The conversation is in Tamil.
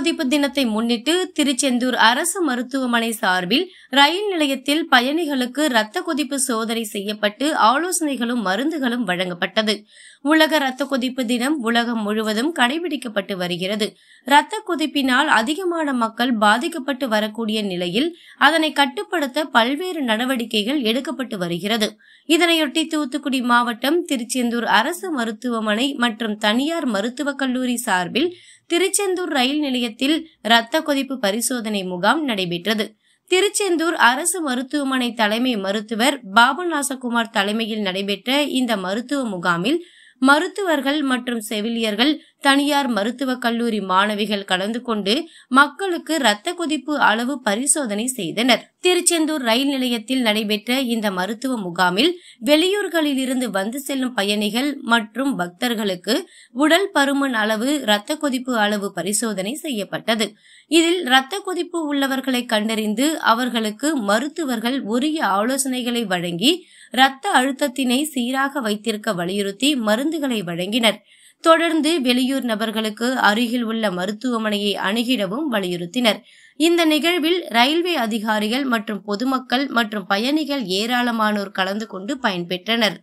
கொதிப்பு தினத்தை முன்னிட்டு திருச்செந்தூர் அரசு மருத்துவமனை சார்பில் ரயில் நிலையத்தில் பயணிகளுக்கு இரத்த கொதிப்பு சோதனை செய்யப்பட்டு ஆலோசனைகளும் மருந்துகளும் வழங்கப்பட்டது. உலக இரத்த கொதிப்பு தினம் உலகம் முழுவதும் கடைபிடிக்கப்பட்டு வருகிறது. இரத்த கொதிப்பினால் அதிகமான மக்கள் பாதிக்கப்பட்டு வரக்கூடிய நிலையில் அதனை கட்டுப்படுத்த பல்வேறு நடவடிக்கைகள் எடுக்கப்பட்டு வருகிறது. இதனையொட்டி தூத்துக்குடி மாவட்டம் திருச்செந்தூர் அரசு மருத்துவமனை மற்றும் தனியார் மருத்துவக் கல்லூரி சார்பில் திருச்செந்தூர் ரயில் நிலையத்தில் இரத்த கொதிப்பு பரிசோதனை முகாம் நடைபெற்றது. திருச்செந்தூர் அரசு மருத்துவமனை தலைமை மருத்துவர் பாபநாசகுமார் தலைமையில் நடைபெற்ற இந்த மருத்துவ முகாமில் மருத்துவர்கள் மற்றும் செவிலியர்கள், தனியார் மருத்துவக் கல்லூரி மாணவிகள் கலந்து கொண்டு மக்களுக்கு இரத்த கொதிப்பு அளவு பரிசோதனை செய்தனர். திருச்செந்தூர் ரயில் நிலையத்தில் நடைபெற்ற இந்த மருத்துவ முகாமில் வெளியூர்களில் இருந்து வந்து செல்லும் பயணிகள் மற்றும் பக்தர்களுக்கு உடல் பருமன் அளவு, இரத்த கொதிப்பு அளவு பரிசோதனை செய்யப்பட்டது. இதில் இரத்த கொதிப்பு உள்ளவர்களை கண்டறிந்து அவர்களுக்கு மருத்துவர்கள் உரிய ஆலோசனைகளை வழங்கி இரத்த அழுத்தத்தினை சீராக வைத்திருக்க வலியுறுத்தி மருந்துகளை வழங்கினர். தொடர்ந்து வெளியூர் நபர்களுக்கு அருகில் உள்ள மருத்துவமனையை அணுகிடவும் வலியுறுத்தினர். இந்த நிகழ்வில் ரயில்வே அதிகாரிகள் மற்றும் பொதுமக்கள் மற்றும் பயணிகள் ஏராளமானோர் கலந்து கொண்டு பயன்பெற்றனர்.